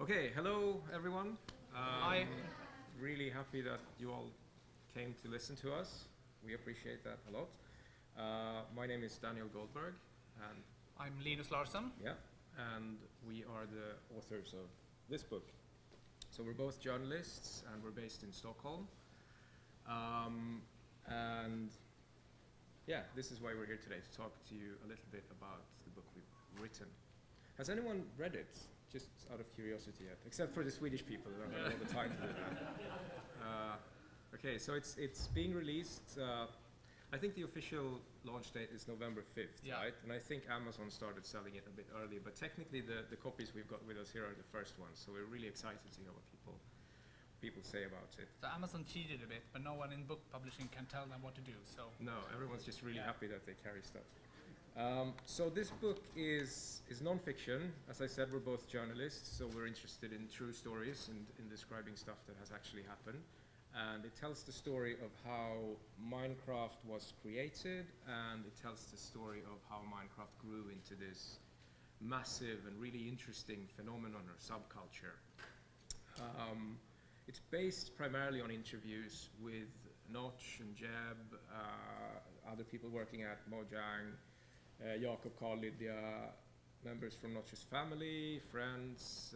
Okay, hello everyone. Hi. Really happy that you all came to listen to us. We appreciate that a lot. My name is Daniel Goldberg, and I'm Linus Larsson. yeah, and we are the authors of this book. So we're both journalists, and we're based in Stockholm. And yeah, this is why we're here today, to talk to you a little bit about the book we've written. Has anyone read it? Just out of curiosity yet, except for the Swedish people who don't have all the time to do that. Okay, so it's being released. I think the official launch date is November 5th, Yeah. right? And I think Amazon started selling it a bit earlier, but technically the copies we've got with us here are the first ones, so we're really excited to hear what people say about it. So Amazon cheated a bit, but no one in book publishing can tell them what to do. So No, everyone's just really Yeah. happy that they carry stuff. So this book is non-fiction. As I said, we're both journalists, so we're interested in true stories and in describing stuff that has actually happened. And it tells the story of how Minecraft was created, and it tells the story of how Minecraft grew into this massive and really interesting phenomenon or subculture. It's based primarily on interviews with Notch and Jeb, other people working at Mojang, Jakob, Carl, Lydia, members from Notch's family, friends,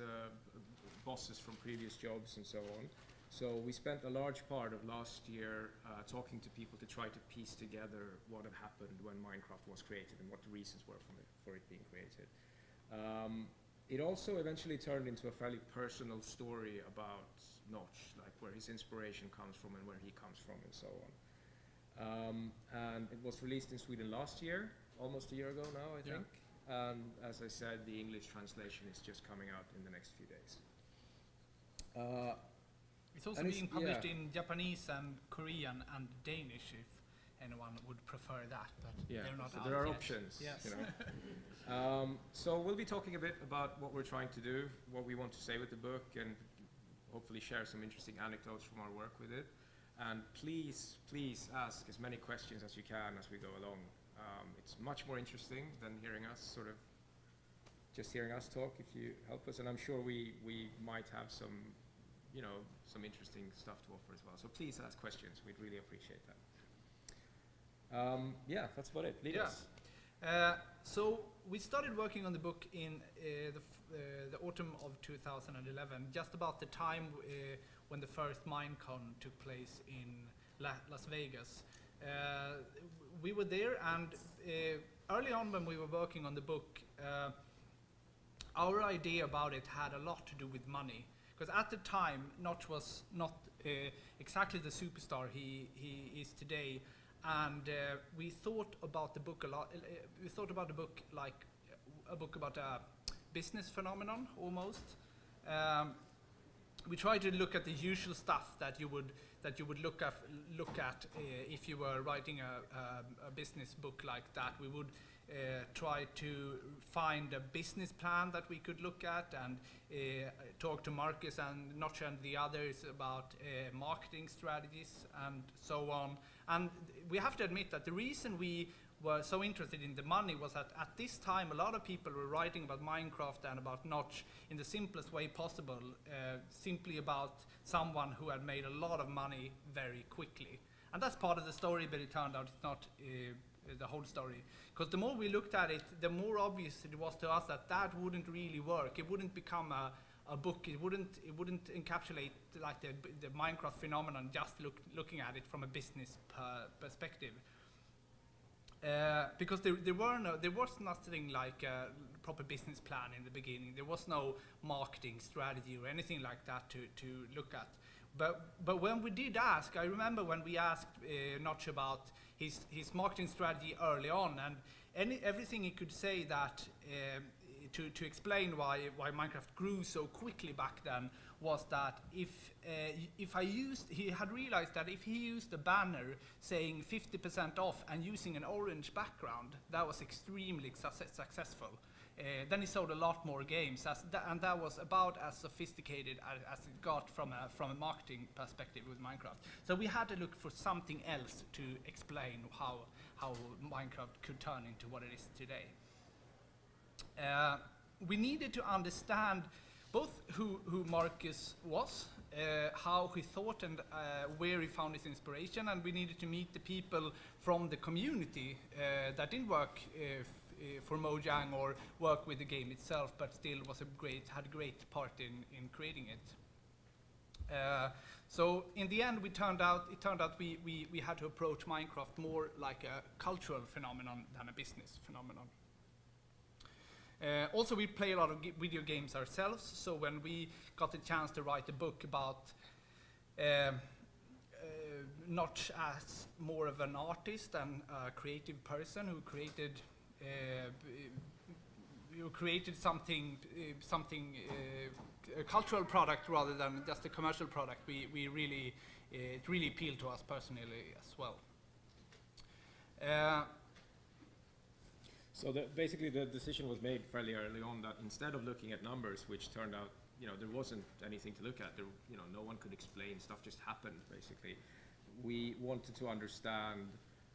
bosses from previous jobs, and so on. So we spent a large part of last year talking to people to try to piece together what had happened when Minecraft was created and what the reasons were for it being created. It also eventually turned into a fairly personal story about Notch, like where his inspiration comes from and where he comes from and so on. And it was released in Sweden last year, almost a year ago now, I think. And as I said, the English translation is just coming out in the next few days. it's also And it's- being published yeah. in Japanese and Korean and Danish, if anyone would prefer that. But Yeah, they're not so out there are yet. options. Yes. You know. So we'll be talking a bit about what we're trying to do, what we want to say with the book, and hopefully share some interesting anecdotes from our work with it. And please ask as many questions as you can as we go along. It's much more interesting than hearing us just hearing us talk if you help us. And I'm sure we might have some interesting stuff to offer as well. So please ask questions. We'd really appreciate that. Yeah, that's about it. Lead Yeah. us. So we started working on the book in the autumn of 2011, just about the time when the first MINECON took place in Las Vegas. We were there, and early on when we were working on the book, our idea about it had a lot to do with money. Because at the time, Notch was not exactly the superstar he is today. And we thought about the book a lot. We thought about the book like a book about a business phenomenon, almost. We tried to look at the usual stuff that you would look at if you were writing a business book like that. We would try to find a business plan that we could look at and talk to Markus and Notch and the others about marketing strategies and so on. And we have to admit that the reason we were so interested in the money was that at this time a lot of people were writing about Minecraft and about Notch in the simplest way possible, simply about someone who had made a lot of money very quickly. And that's part of the story, but it turned out it's not the whole story. Because the more we looked at it, the more obvious it was to us that that wouldn't really work. It wouldn't become a book. It wouldn't encapsulate like the Minecraft phenomenon just looking at it from a business perspective. Because there was nothing like a proper business plan in the beginning. There was no marketing strategy or anything like that to look at. But when we did ask, I remember when we asked Notch about his marketing strategy early on, and everything he could say that to explain why Minecraft grew so quickly back then was that he had realized that if he used a banner saying 50% off and using an orange background, that was extremely successful. Then he sold a lot more games, and that was about as sophisticated as it got from a marketing perspective with Minecraft. So we had to look for something else to explain how Minecraft could turn into what it is today. We needed to understand both who Markus was, how he thought, and where he found his inspiration, and we needed to meet the people from the community that didn't work for Mojang or work with the game itself, but still had a great part in creating it. So in the end, it turned out we had to approach Minecraft more like a cultural phenomenon than a business phenomenon. Also, we play a lot of video games ourselves, so when we got the chance to write a book about Notch as more of an artist and a creative person who created something, a cultural product rather than just a commercial product, it really appealed to us personally as well. So basically the decision was made fairly early on that instead of looking at numbers, which turned out, there wasn't anything to look at, no one could explain, stuff just happened basically. We wanted to understand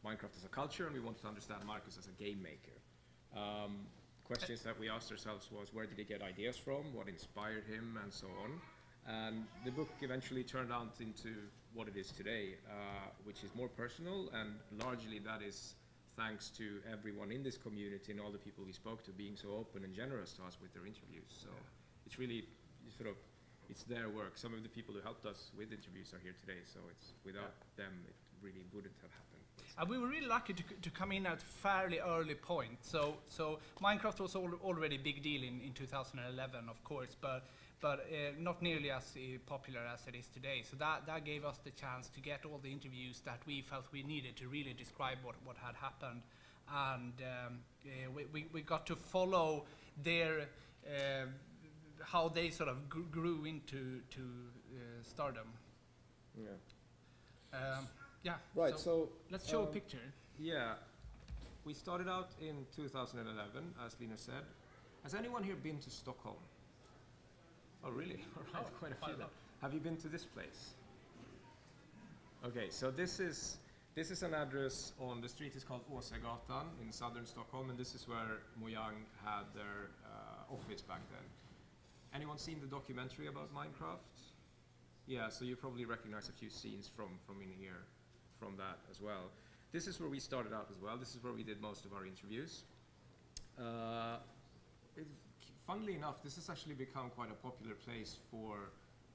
Minecraft as a culture, and we wanted to understand Markus as a game maker. Questions that we asked ourselves was, where did he get ideas from, what inspired him, and so on. And the book eventually turned out into what it is today, which is more personal, and largely that is thanks to everyone in this community and all the people we spoke to being so open and generous to us with their interviews. So it's really it's their work. Some of the people who helped us with interviews are here today, so it's without them it really wouldn't have happened. And we were really lucky to come in at a fairly early point. So Minecraft was already a big deal in 2011, of course, but not nearly as popular as it is today. So that gave us the chance to get all the interviews that we felt we needed to really describe what had happened. And we got to follow their how they sort of grew into stardom. Yeah. Yeah. Right. So let's show a picture. Yeah. We started out in 2011, as Lina said. Has anyone here been to Stockholm? Oh, really? All right, quite a few then. Have you been to this place? Okay, so this is an address on the street is called Åsagatan in southern Stockholm, and this is where Mojang had their office back then. Anyone seen the documentary about Minecraft? Yeah, so you probably recognize a few scenes from in here, from that as well. This is where we started out as well. This is where we did most of our interviews. Funnily enough, this has actually become quite a popular place for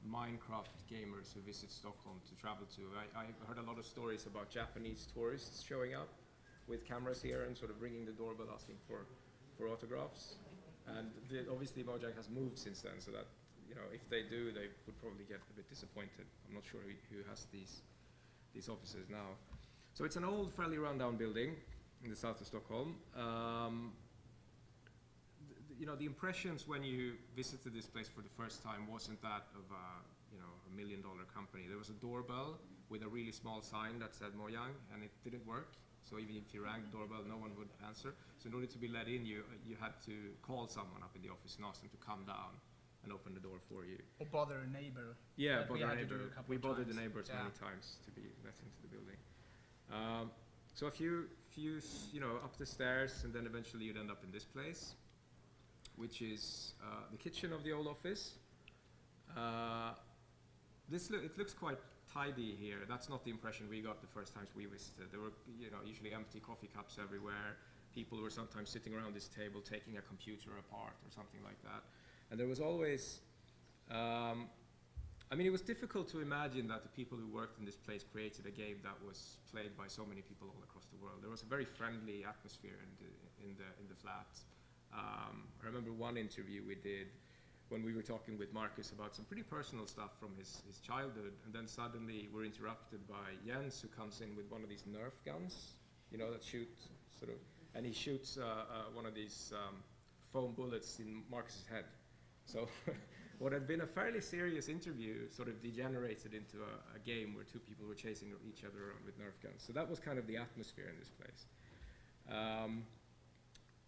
Minecraft gamers who visit Stockholm to travel to. I heard a lot of stories about Japanese tourists showing up with cameras here and sort of ringing the doorbell asking for autographs. And obviously Mojang has moved since then, so that if they do, they would probably get a bit disappointed. I'm not sure who has these offices now. So it's an old, fairly rundown building in the south of Stockholm. The impressions when you visited this place for the first time wasn't that of a $1 million company. There was a doorbell with a really small sign that said Mojang, and it didn't work. So even if you rang the doorbell, no one would answer. So in order to be let in, you had to call someone up in the office and ask them to come down and open the door for you. Or bother a neighbor. Yeah, bother a neighbor. We bothered the neighbors many times to be let into the building. So a few, up the stairs, and then eventually you'd end up in this place, which is the kitchen of the old office. It looks quite tidy here. That's not the impression we got the first times we visited. There were usually empty coffee cups everywhere. People were sometimes sitting around this table taking a computer apart or something like that. And there was always, it was difficult to imagine that the people who worked in this place created a game that was played by so many people all across the world. There was a very friendly atmosphere in the flat. I remember one interview we did when we were talking with Markus about some pretty personal stuff from his childhood, and then suddenly we're interrupted by Jens, who comes in with one of these Nerf guns, that shoot and he shoots one of these foam bullets in Markus's head. So what had been a fairly serious interview sort of degenerated into a game where two people were chasing each other around with Nerf guns. So that was kind of the atmosphere in this place.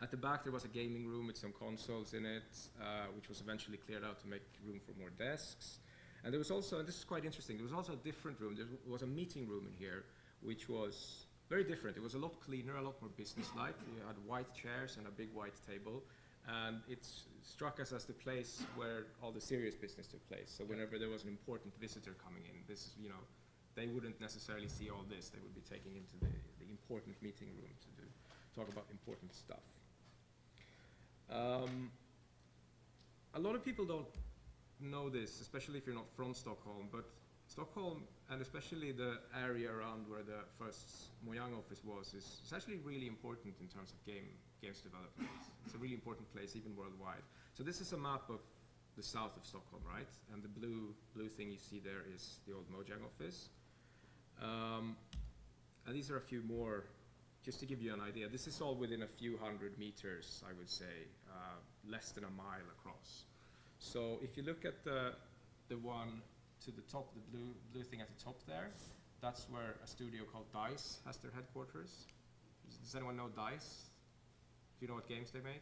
At the back there was a gaming room with some consoles in it, which was eventually cleared out to make room for more desks. And there was also, and this is quite interesting, there was also a different room. There was a meeting room in here, which was very different. It was a lot cleaner, a lot more business-like. You had white chairs and a big white table. And it's struck us as the place where all the serious business took place. So whenever there was an important visitor coming in, this is, you know, they wouldn't necessarily see all this. They would be taking into the important meeting room to talk about important stuff. A lot of people don't know this, especially if you're not from Stockholm, but Stockholm, and especially the area around where the first Mojang office was, is actually really important in terms of games development. It's a really important place, even worldwide. So this is a map of the south of Stockholm, right? And the blue thing you see there is the old Mojang office. And these are a few more, just to give you an idea. This is all within a few hundred meters, I would say, less than a mile across. So if you look at the one to the top, the blue thing at the top there, that's where a studio called DICE has their headquarters. Does anyone know DICE? Do you know what games they make?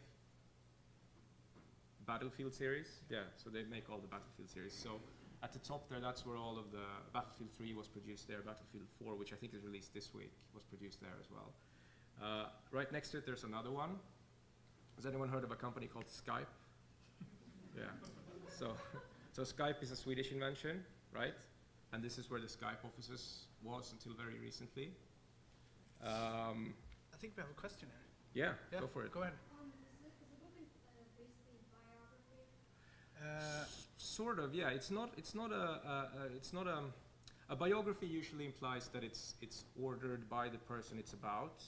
Battlefield series? Yeah, so they make all the Battlefield series. So at the top there, that's where all of the Battlefield 3 was produced there. Battlefield 4, which I think is released this week, was produced there as well. Right next to it, there's another one. Has anyone heard of a company called Skype? Yeah. So Skype is a Swedish invention, right? And this is where the Skype offices was until very recently. I think we have a question here. Yeah, go for it. Go ahead. Is the book basically biography? Sort of, yeah. It's not a biography usually implies that it's ordered by the person it's about,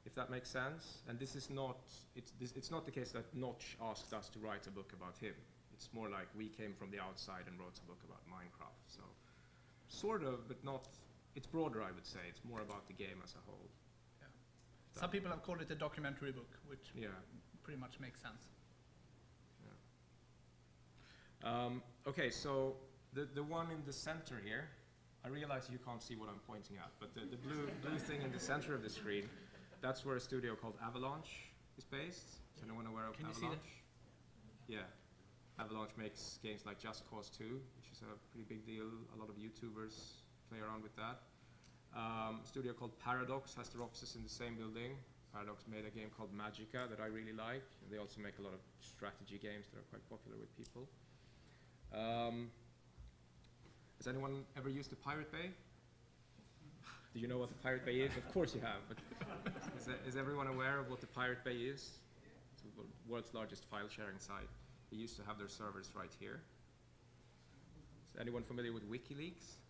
if that makes sense. And this is not, it's not the case that Notch asked us to write a book about him. It's more like we came from the outside and wrote a book about Minecraft. So sort of, but not, it's broader, I would say. It's more about the game as a whole. Yeah. Some people have called it a documentary book, which yeah. pretty much makes sense. Yeah. Okay, so the one in the center here, I realize you can't see what I'm pointing at, but the blue thing in the center of the screen, that's where a studio called Avalanche is based. Is anyone aware of Avalanche? Can you see that? Yeah. Avalanche makes games like Just Cause 2, which is a pretty big deal. A lot of YouTubers play around with that. A studio called Paradox has their offices in the same building. Paradox made a game called Magica that I really like. And they also make a lot of strategy games that are quite popular with people. Has anyone ever used the Pirate Bay? Do you know what the Pirate Bay is? Of course you have, but is everyone aware of what the Pirate Bay is? It's the world's largest file sharing site. They used to have their servers right here. Is anyone familiar with WikiLeaks?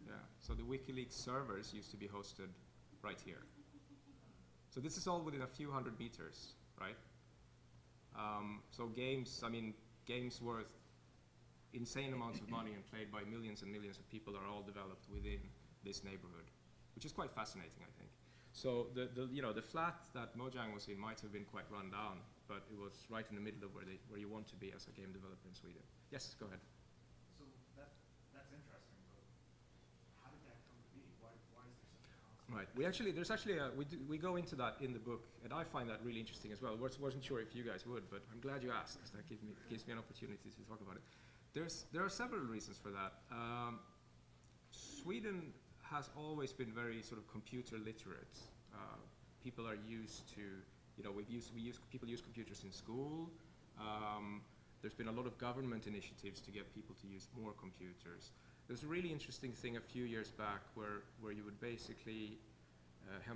Yeah, so the WikiLeaks servers used to be hosted right here. So this is all within a few hundred meters, right? So games, I mean, games worth insane amounts of money and played by millions and millions of people are all developed within this neighborhood, which is quite fascinating, I think. So the flat that Mojang was in might have been quite run down, but it was right in the middle of where you want to be as a game developer in Sweden. Yes, go ahead. So that's interesting, but how did that come to be? Why is there such a conflict? Right. We go into that in the book, and I find that really interesting as well. Wasn't sure if you guys would, but I'm glad you asked, because that gives me an opportunity to talk about it. There are several reasons for that. Sweden has always been very sort of computer literate. People are used to, people use computers in school. There's been a lot of government initiatives to get people to use more computers. There's a really interesting thing a few years back where you would basically how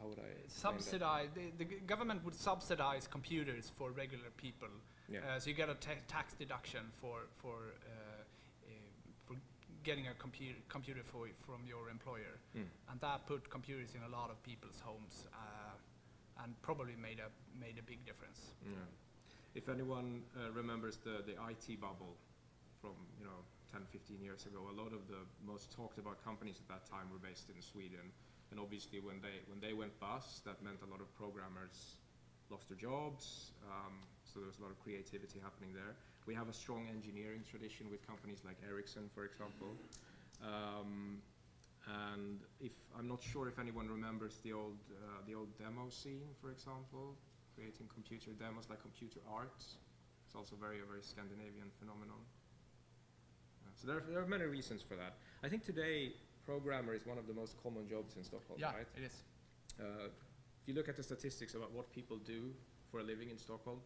would I subsidize the government would subsidize computers for regular people. Yeah. So you get a tax deduction for getting a computer from your employer, and that put computers in a lot of people's homes, and probably made a big difference. Yeah. If anyone remembers the IT bubble from 10, 15 years ago, a lot of the most talked about companies at that time were based in Sweden, and obviously when they went bust, that meant a lot of programmers lost their jobs. So there was a lot of creativity happening there. We have a strong engineering tradition with companies like Ericsson, for example. And I'm not sure if anyone remembers the old demo scene, for example, creating computer demos like computer art. It's also a very Scandinavian phenomenon. So there are many reasons for that. I think today programmer is one of the most common jobs in Stockholm, right? Yeah, it is. If you look at the statistics about what people do for a living in Stockholm.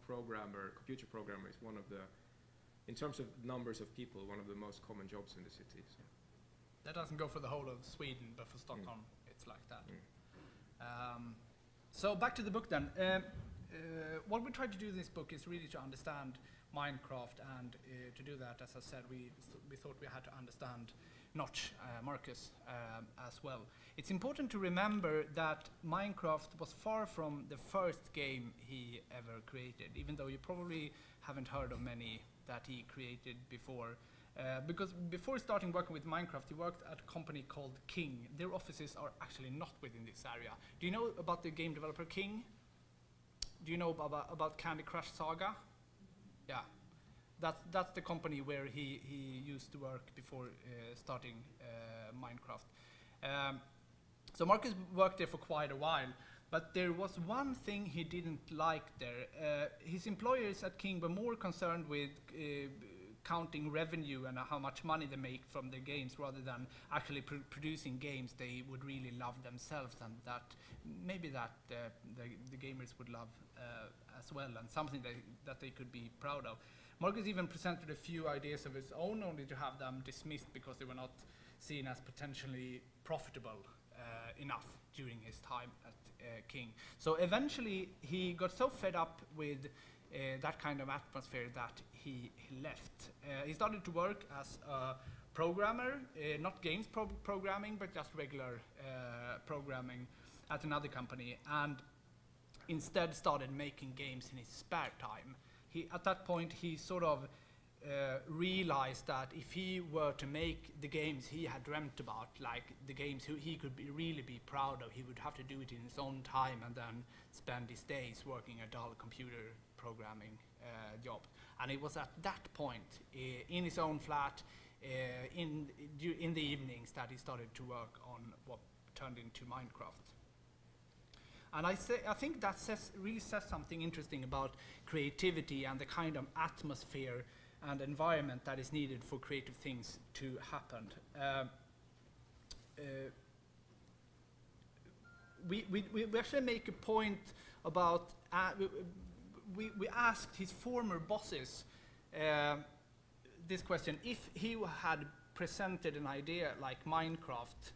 Computer programmer is one of the, in terms of numbers of people, one of the most common jobs in the city. So. That doesn't go for the whole of Sweden, but for Stockholm, it's like that. So back to the book then. What we tried to do in this book is really to understand Minecraft, and to do that, as I said, we thought we had to understand Notch, Markus, as well. It's important to remember that Minecraft was far from the first game he ever created, even though you probably haven't heard of many that he created before. Because before starting working with Minecraft, he worked at a company called King. Their offices are actually not within this area. Do you know about the game developer King? Do you know about Candy Crush Saga? Yeah, that's the company where he used to work before starting Minecraft. So Markus worked there for quite a while, but there was one thing he didn't like there. His employers at King were more concerned with counting revenue and how much money they make from their games, rather than actually producing games they would really love themselves, and that maybe that the gamers would love as well, and something that they could be proud of. Markus even presented a few ideas of his own, only to have them dismissed because they were not seen as potentially profitable enough during his time at King. So eventually he got so fed up with that kind of atmosphere that he left. He started to work as a programmer, not games programming, but just regular programming at another company, and instead started making games in his spare time. At that point, he sort of realized that if he were to make the games he had dreamt about, like the games he could really be proud of, he would have to do it in his own time and then spend his days working a dull computer programming job. And it was at that point, in his own flat, in the evenings, that he started to work on what turned into Minecraft. And I think that really says something interesting about creativity and the kind of atmosphere and environment that is needed for creative things to happen. We actually make a point about, we asked his former bosses this question: if he had presented an idea like Minecraft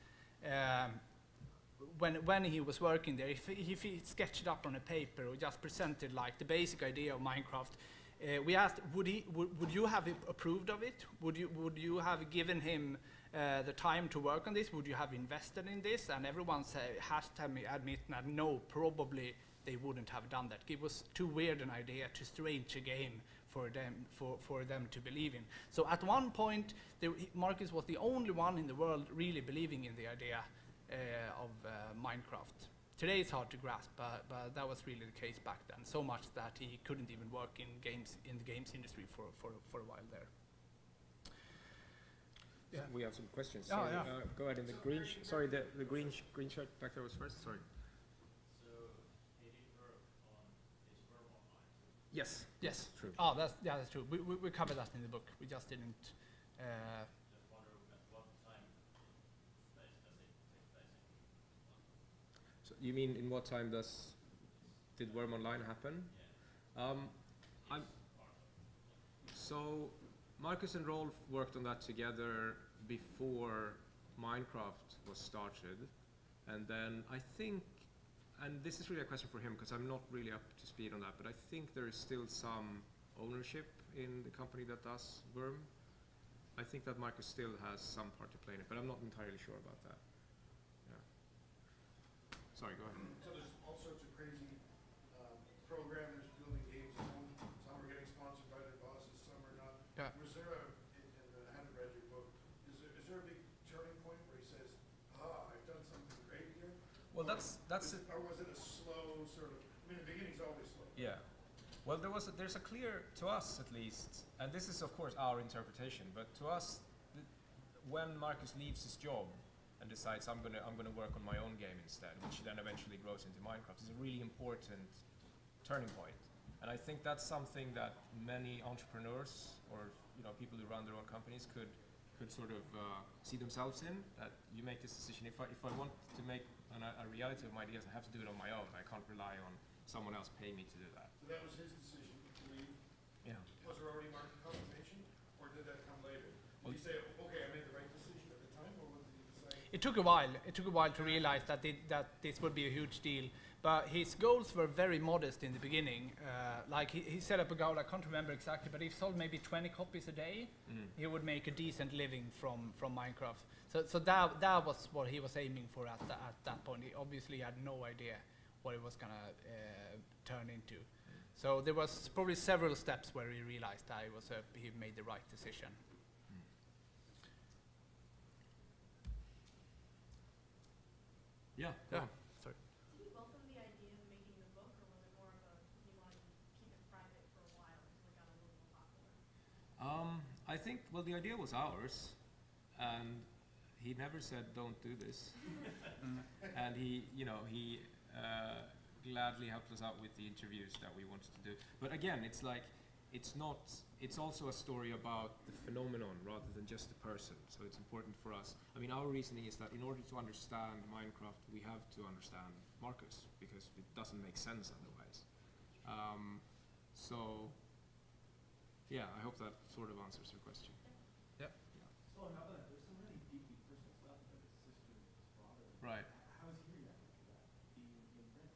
when he was working there, if he sketched it up on a paper or just presented like the basic idea of Minecraft, we asked, would you have approved of it? Would you have given him the time to work on this? Would you have invested in this? And everyone has to admit that no, probably they wouldn't have done that. It was too weird an idea, too strange a game for them to believe in. So at one point, Markus was the only one in the world really believing in the idea of Minecraft. Today it's hard to grasp, but that was really the case back then. So much that he couldn't even work in the games industry for a while there. Yeah. We have some questions. Oh, Sorry, yeah. Go ahead in the green. Sorry, the green shirt back there was first. Sorry. So he did work on his firm online. Yes. Yes. True. Oh, that's true. We covered that in the book. We just didn't. Just wonder at what time space does it take place in? So you mean in what time did Worm Online happen? Yeah. So Markus and Rolf worked on that together before Minecraft was started, and then I think, and this is really a question for him because I'm not really up to speed on that, but I think there is still some ownership in the company that does Worm. I think that Markus still has some part to play in it, but I'm not entirely sure about that. Yeah. Sorry, go ahead. So there's all sorts of crazy programmers building games at home. Some are getting sponsored by their bosses, some are not. Yeah. Was there I haven't read your book, is there a big turning point where he says, I've done something great here? Well, that's Or was it a slow sort of, I mean, the beginning's always slow. Yeah. Well, there's a clear, to us at least, and this is of course our interpretation, but to us, when Markus leaves his job and decides I'm gonna work on my own game instead, which then eventually grows into Minecraft, is a really important turning point. And I think that's something that many entrepreneurs or people who run their own companies could sort of see themselves in. That you make this decision. If I want to make a reality of my ideas, I have to do it on my own. I can't rely on someone else pay me to do that. So that was his decision to leave. Yeah. Was there already market confirmation, or did that come later? Well- Did he say, okay, I made the right decision at the time, or did he decide? It took a while. It took a while to realize that this would be a huge deal. But his goals were very modest in the beginning. Like he set up a goal, I can't remember exactly, but he sold maybe 20 copies a day. He would make a decent living from Minecraft. So that was what he was aiming for at that point. He obviously had no idea what it was gonna turn into. So there was probably several steps where he realized that he made the right decision. Yeah. Yeah. Did he welcome the idea of making the book, or was it more of a, he wanted to keep it private for a while until it got a little more popular? I think, well, the idea was ours, and he never said, don't do this. And he gladly helped us out with the interviews that we wanted to do. But again, it's like, it's also a story about the phenomenon rather than just the person. So it's important for us. I mean, our reasoning is that in order to understand Minecraft, we have to understand Markus, because it doesn't make sense otherwise. So, yeah, I hope that sort of answers your question. Following up on that, there's some really deeply personal stuff about his sister and his father. Right. How has he reacted to that being in print?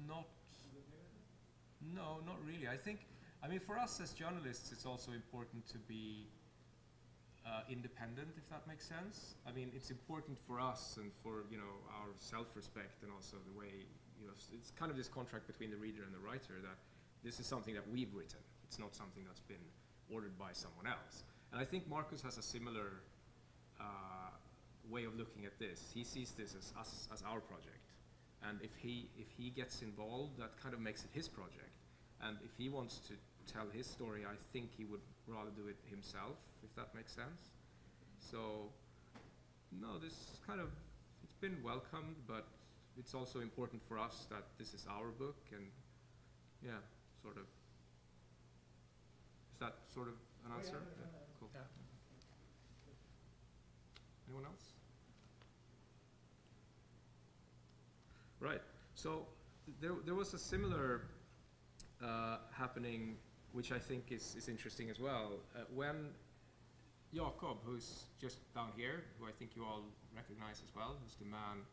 Not. Was it negative? No, not really. I mean, for us as journalists, it's also important to be independent, if that makes sense. I mean, it's important for us and for, our self-respect, and also the way, it's kind of this contract between the reader and the writer that this is something that we've written. It's not something that's been ordered by someone else. And I think Markus has a similar way of looking at this. He sees this as our project. And if he gets involved, that kind of makes it his project. And if he wants to tell his story, I think he would rather do it himself, if that makes sense. So, no, it's been welcomed, but it's also important for us that this is our book, and yeah, sort of. Is that sort of an answer? Yeah. Cool. Yeah. Anyone else? Right. So there was a similar happening, which I think is interesting as well. When Jakob, who's just down here, who I think you all recognize as well, who's the man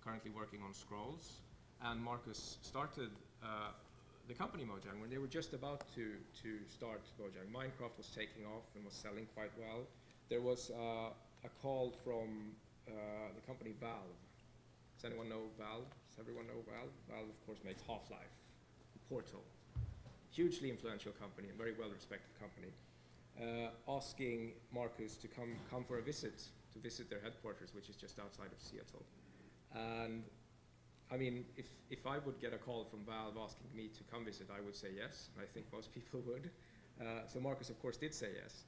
currently working on Scrolls, and Markus started the company Mojang, when they were just about to start Mojang. Minecraft was taking off and was selling quite well. There was a call from the company Valve. Does anyone know Valve? Does everyone know Valve? Valve, of course, makes Half-Life, Portal. Hugely influential company and very well-respected company. Asking Markus to come for a visit, to visit their headquarters, which is just outside of Seattle. And I mean, if I would get a call from Valve asking me to come visit, I would say yes. I think most people would. So Markus, of course, did say yes.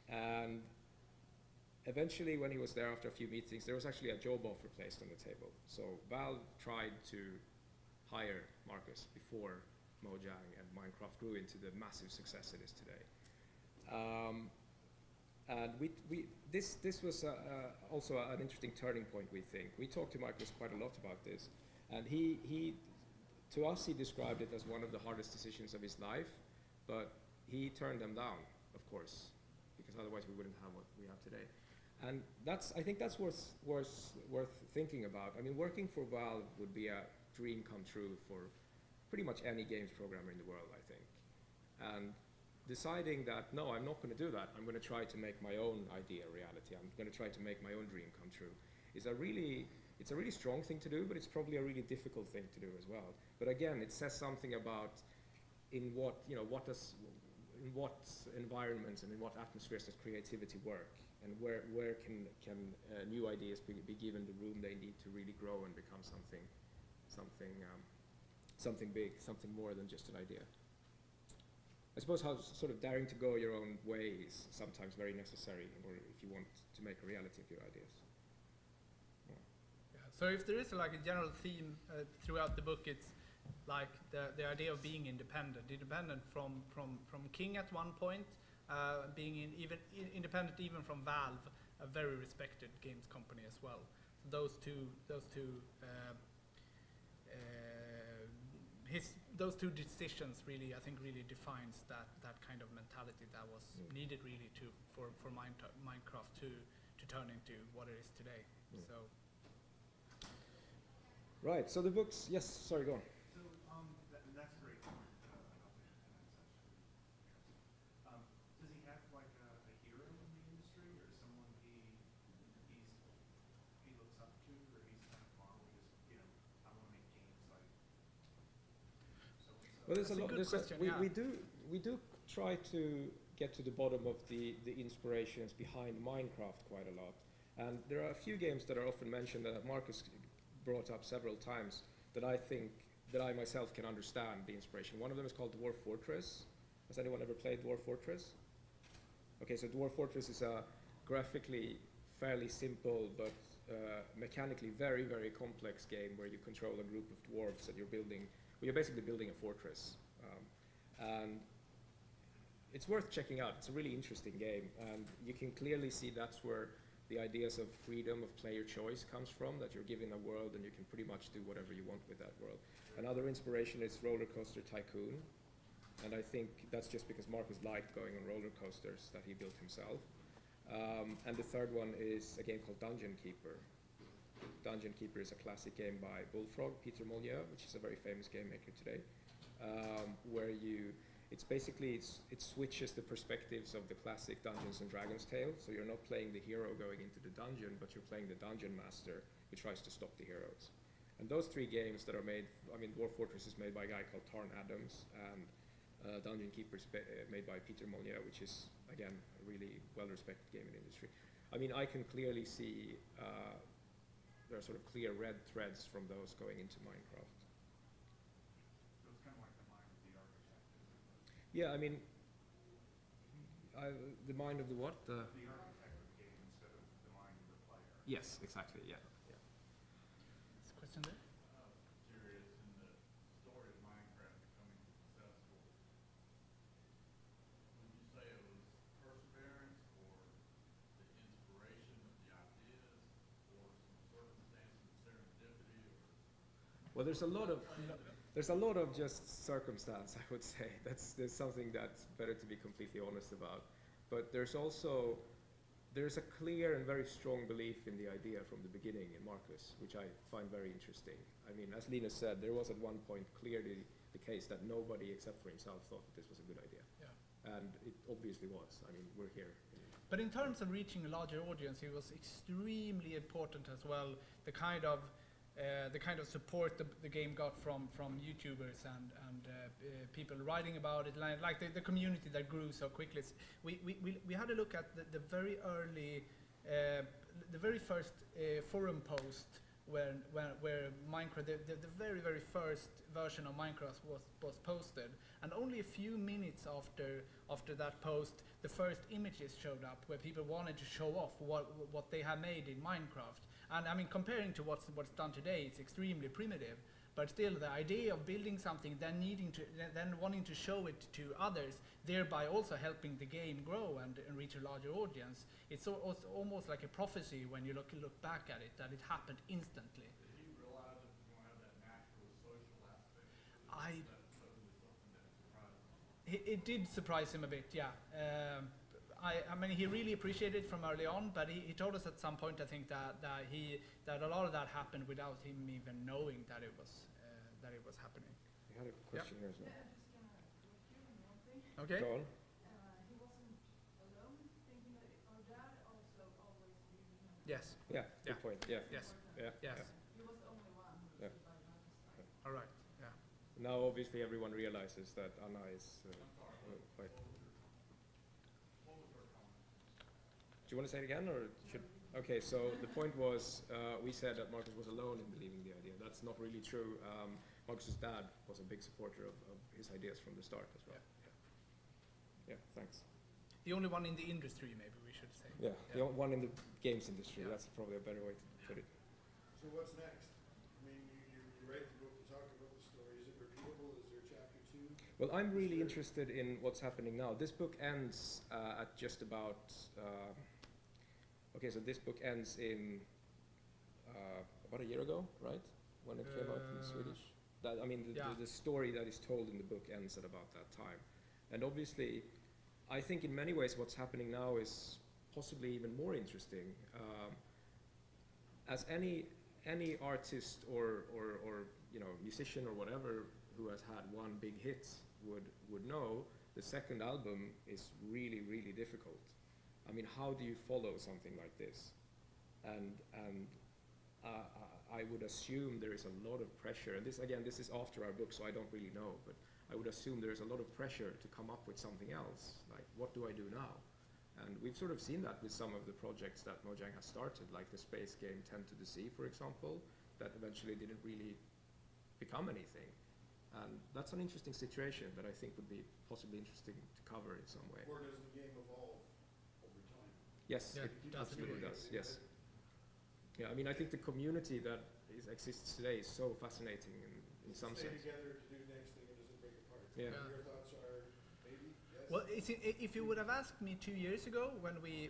And eventually, when he was there after a few meetings, there was actually a job offer placed on the table. So Valve tried to hire Markus before Mojang and Minecraft grew into the massive success it is today. And this was also an interesting turning point, we think. We talked to Markus quite a lot about this. And to us, he described it as one of the hardest decisions of his life, but he turned them down, of course, because otherwise we wouldn't have what we have today. And I think that's worth thinking about. I mean, working for Valve would be a dream come true for pretty much any games programmer in the world, I think. And deciding that, no, I'm not going to do that. I'm going to try to make my own idea a reality. I'm going to try to make my own dream come true. It's a really strong thing to do, but it's probably a really difficult thing to do as well. But again, it says something about in what environments and in what atmospheres does creativity work, and where can new ideas be given the room they need to really grow and become something big, something more than just an idea. I suppose how sort of daring to go your own way is sometimes very necessary in order if you want to make a reality of your ideas. Yeah. So if there is like a general theme throughout the book, it's like the idea of being independent from King at one point, being independent even from Valve, a very respected games company as well. So those two those two decisions really, I think, really defines that kind of mentality that was needed really for Minecraft to turn into what it is today. So. Right. So the books. Yes. Sorry. Go on. So, that's great. And that's actually interesting. Does he have like a hero in the industry, or someone he looks up to, or he's kind of modeled as, I want to make games like so and so? Well, there's That's a a lot. good question, We do try to get to the bottom of the inspirations behind Minecraft quite a lot, and there are a few games that are often mentioned that Markus brought up several times that I think that I myself can understand the inspiration. One of them is called Dwarf Fortress. Has anyone ever played Dwarf Fortress? Okay, so Dwarf Fortress is a graphically fairly simple but mechanically very, very complex game where you control a group of dwarves that you're basically building a fortress. And it's worth checking out. It's a really interesting game, and you can clearly see that's where the ideas of freedom of player choice comes from, that you're given a world and you can pretty much do whatever you want with that world. Another inspiration is Roller Coaster Tycoon, and I think that's just because Markus liked going on roller coasters that he built himself. And the third one is a game called Dungeon Keeper. Dungeon Keeper is a classic game by Bullfrog, Peter Molyneux, which is a very famous game maker today, where it switches the perspectives of the classic Dungeons and Dragons tale. So you're not playing the hero going into the dungeon, but you're playing the dungeon master who tries to stop the heroes. And those three games that are made, Dwarf Fortress is made by a guy called Tarn Adams, and Dungeon Keeper is made by Peter Molyneux, which is, again, a really well-respected gaming industry. I can clearly see there are sort of clear red threads from those going into Minecraft. So it's kind of like the mind of the architect, isn't it? Yeah, the mind of the what? The architect of the game instead of the mind of the player. Yes, exactly. Yeah. There's a question there. Curious, in the story of Minecraft becoming successful, would you say it was perseverance, or the inspiration of the ideas, or some circumstance and serendipity, or? Well, there's a lot of just circumstance, I would say. There's something that's better to be completely honest about. But there's a clear and very strong belief in the idea from the beginning in Markus, which I find very interesting. As Linus said, there was at one point clearly the case that nobody except for himself thought that this was a good idea. Yeah. And it obviously was. We're here. But in terms of reaching a larger audience, it was extremely important as well, the kind of support the game got from YouTubers and people writing about it, like the community that grew so quickly. We had a look at the very early, the very first forum post where Minecraft, the very first version of Minecraft was posted, and only a few minutes after that post, the first images showed up where people wanted to show off what they had made in Minecraft. And comparing to what's done today, it's extremely primitive. But still, the idea of building something, then wanting to show it to others, thereby also helping the game grow and reach a larger audience, it's almost like a prophecy when you look back at it, that it happened instantly. Did he realize it was going to have that natural social aspect? That's something that surprised him. It did surprise him a bit, yeah. He really appreciated it from early on, but he told us at some point, I think, that a lot of that happened without him even knowing that it was happening. We had a question here as well. Yeah, I'm just gonna correct you on one thing. Okay. Go on. He wasn't alone thinking that our dad also always believed in him. Yes. Yeah, good Yeah. point. Yeah. Yes. Yeah. Yes. Yeah. He was the only one who Yeah. stood by Markus' side. All right. Yeah. Now, obviously, everyone realizes that Anna is quite. What was her comment? Do you want to say it again, or should? Okay, so the point was, we said that Markus was alone in believing the idea. That's not really true. Markus's dad was a big supporter of his ideas from the start as well. Yeah, thanks. The only one in the industry, maybe we should say. Yeah, the only one in the games industry. Yeah. That's probably a better way to put it. So what's next? You write the book, you talk about the story. Is it repeatable? Is there chapter 2? Well, I'm really interested in what's happening now. This book ends at just about. Okay, so this book ends in about a year ago, right? When it came out in Swedish. That, I mean, the story that is told in the book ends at about that time. And obviously, I think in many ways what's happening now is possibly even more interesting. As any artist or you know, musician or whatever who has had one big hit would know, the second album is really, really difficult. I mean, how do you follow something like this? And I would assume there is a lot of pressure, and this is after our book, so I don't really know, but I would assume there's a lot of pressure to come up with something else, like what do I do now? And we've sort of seen that with some of the projects that Mojang has started, like the space game 10 to the Sea, for example, that eventually didn't really become anything. And that's an interesting situation that I think would be possibly interesting to cover in some way. Or does the game evolve over time? Yes, Yeah, it does absolutely it? does, yes. Yeah, I mean, I think the community that exists today is so fascinating in some Stay sense. together to do the next thing, it doesn't break apart. Yeah. Yeah. Your thoughts are maybe? Yes? Well, if you would have asked me 2 years ago when we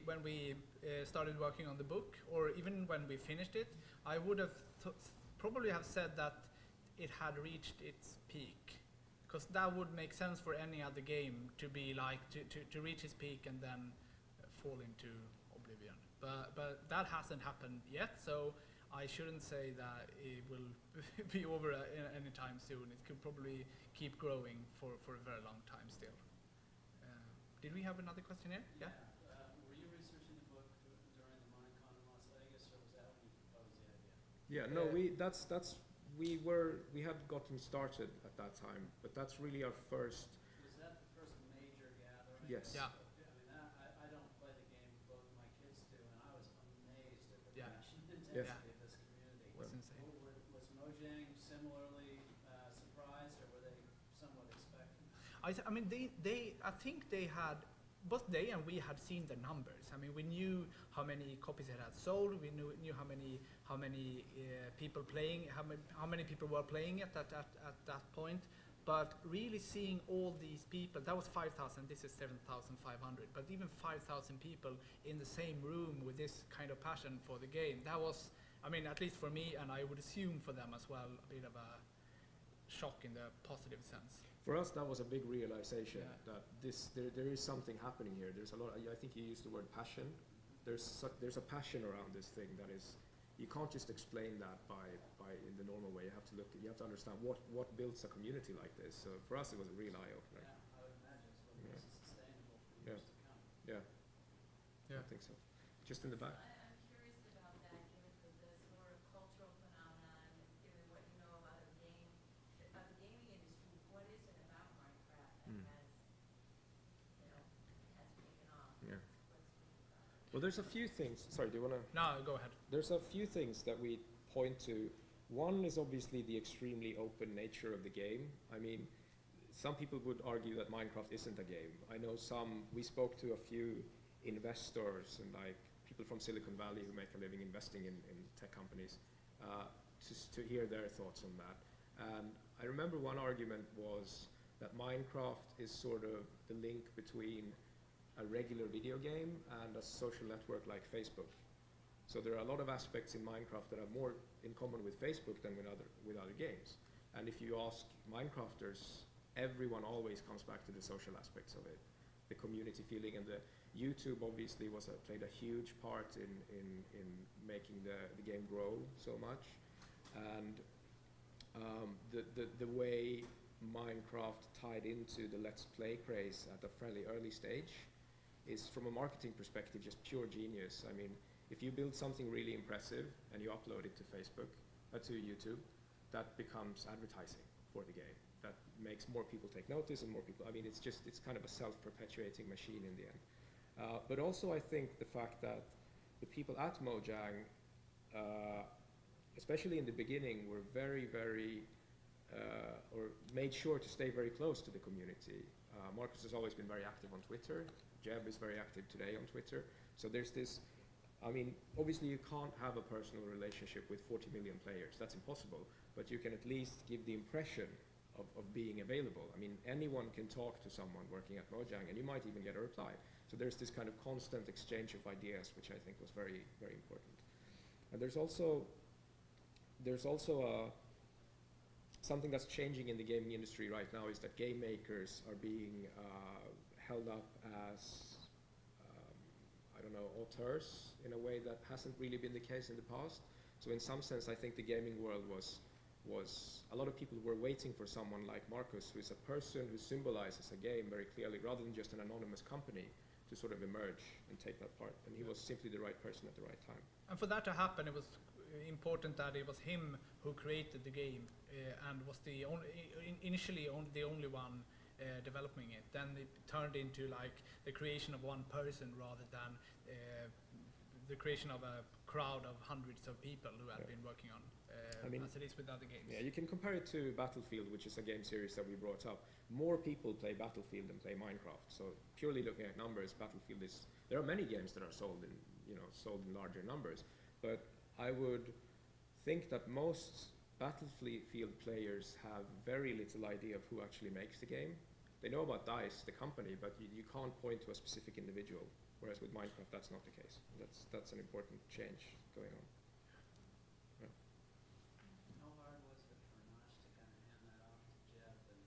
started working on the book, or even when we finished it, I would have probably have said that it had reached its peak, because that would make sense for any other game to be like to reach its peak and then fall into oblivion. But that hasn't happened yet, so I shouldn't say that it will be over anytime soon. It could probably keep growing for a very long time still. Did we have another question here? Yeah. Were you researching the book during the MINECON in Las Vegas, or was that when you proposed the idea? Yeah, no, we had gotten started at that time, but that's really our first. Was that the first major gathering? Yes. Yeah. I mean, I don't play the game, both of my kids do, and I was amazed at the Yeah. passion and Yeah. intensity of this community. It's insane. Was Mojang similarly surprised, or were they somewhat expectant? I mean, I think they had, both they and we had seen the numbers. I mean, we knew how many copies it had sold. We knew how many people playing, how many people were playing it at that point. But really seeing all these people, that was 5,000. This is 7,500. But even 5,000 people in the same room with this kind of passion for the game, that was, I mean, at least for me, and I would assume for them as well, a bit of a shock in the positive sense. For us, that was a big realization Yeah. that there is something happening here. There's a lot. I think you used the word passion. There's a passion around this thing that is. You can't just explain that by in the normal way. You have to look. You have to understand what builds a community like this. So for us, it was a real eye opener. Yeah, I would imagine it's what Yeah. makes it sustainable for Yeah. years to come. Yeah, Yeah. I think so. Just in the back. I'm curious about that, given the sort of cultural phenomenon, given what you know about the gaming industry. What is it about Minecraft that Mm. has taken off? Yeah. What's unique about it? Well, there's a few things. Sorry, do you want to? No, go ahead. There's a few things that we point to. One is obviously the extremely open nature of the game. I mean, some people would argue that Minecraft isn't a game. I know we spoke to a few investors and like people from Silicon Valley who make a living investing in tech companies to hear their thoughts on that. And I remember one argument was that Minecraft is sort of the link between a regular video game and a social network like Facebook. So there are a lot of aspects in Minecraft that have more in common with Facebook than with other games. And if you ask Minecrafters, everyone always comes back to the social aspects of it, the community feeling, and the YouTube obviously played a huge part in making the game grow so much. And the way Minecraft tied into the Let's Play craze at a fairly early stage is, from a marketing perspective, just pure genius. I mean, if you build something really impressive and you upload it to to YouTube, that becomes advertising for the game. That makes more people take notice and more people. I mean, it's kind of a self-perpetuating machine in the end. But also, I think the fact that the people at Mojang, especially in the beginning, were very, very, or made sure to stay very close to the community. Markus has always been very active on Twitter. Jeb is very active today on Twitter. So there's this. I mean, obviously you can't have a personal relationship with 40 million players. That's impossible. But you can at least give the impression of being available. I mean, anyone can talk to someone working at Mojang, and you might even get a reply. So there's this kind of constant exchange of ideas, which I think was very, very important. And there's also something that's changing in the gaming industry right now is that game makers are being held up as, I don't know, auteurs in a way that hasn't really been the case in the past. So in some sense, I think the gaming world was a lot of people were waiting for someone like Markus, who is a person who symbolizes a game very clearly, rather than just an anonymous company, to sort of emerge and take that part. And he was simply the right person at the right time. And for that to happen, it was important that it was him who created the game and was the initially the only one developing it. Then it turned into like the creation of one person rather than the creation of a crowd of hundreds of people who had been working on as it is with other games. Yeah, you can compare it to Battlefield, which is a game series that we brought up. More people play Battlefield than play Minecraft. So purely looking at numbers, Battlefield is, there are many games that are sold in larger numbers, but I would think that most Battlefield players have very little idea of who actually makes the game. They know about DICE, the company, but you can't point to a specific individual. Whereas with Minecraft, that's not the case. That's an important change going on. Yeah. How hard was it for Nosh to kind of hand that off to Jeb and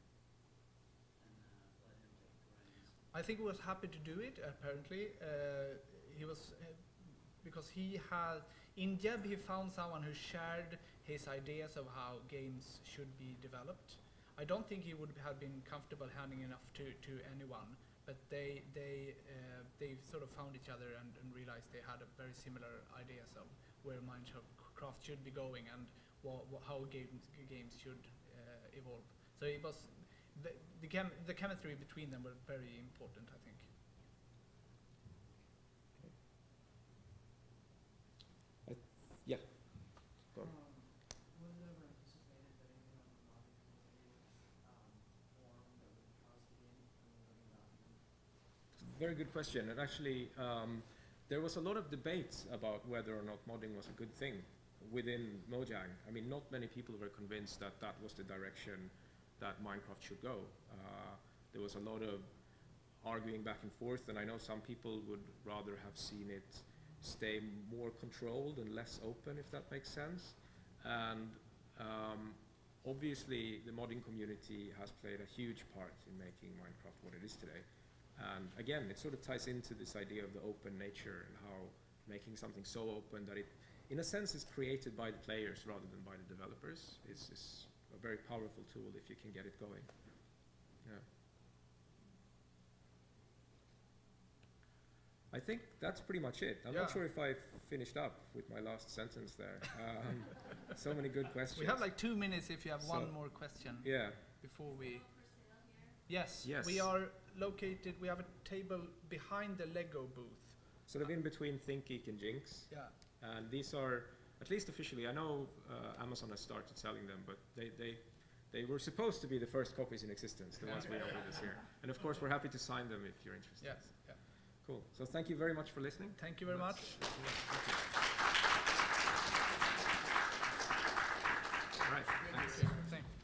let him take the reins? I think he was happy to do it. Apparently, he was because he had in Jeb he found someone who shared his ideas of how games should be developed. I don't think he would have been comfortable handing enough to anyone, but they sort of found each other and realized they had a very similar ideas of where Minecraft should be going and how games should evolve. So it was the chemistry between them were very important, I think. Yeah. Go on. Was it ever anticipated that anything on the modding community would form that would cause the game from living document? Very good question. And actually, there was a lot of debate about whether or not modding was a good thing within Mojang. I mean, not many people were convinced that that was the direction that Minecraft should go. There was a lot of arguing back and forth, and I know some people would rather have seen it stay more controlled and less open, if that makes sense. And obviously, the modding community has played a huge part in making Minecraft what it is today. And again, it sort of ties into this idea of the open nature and how making something so open that it, in a sense, is created by the players rather than by the developers is a very powerful tool if you can get it going. Yeah. I think that's pretty much it. I'm not sure if I finished up with my last sentence there. So many good questions. We have like 2 minutes if you have one more question. Yeah. Before we. For sale here? Yes. We are located. We have a table behind the Lego booth. Sort of in between ThinkGeek and Jinx. Yeah. And these are, at least officially, I know Amazon has started selling them, but they were supposed to be the first copies in existence, the ones we offered this year. And of course, we're happy to sign them if you're interested. Yes. Yeah. Cool. So thank you very much for listening. Thank you very much. Thank you. All right. Thanks. Thank you.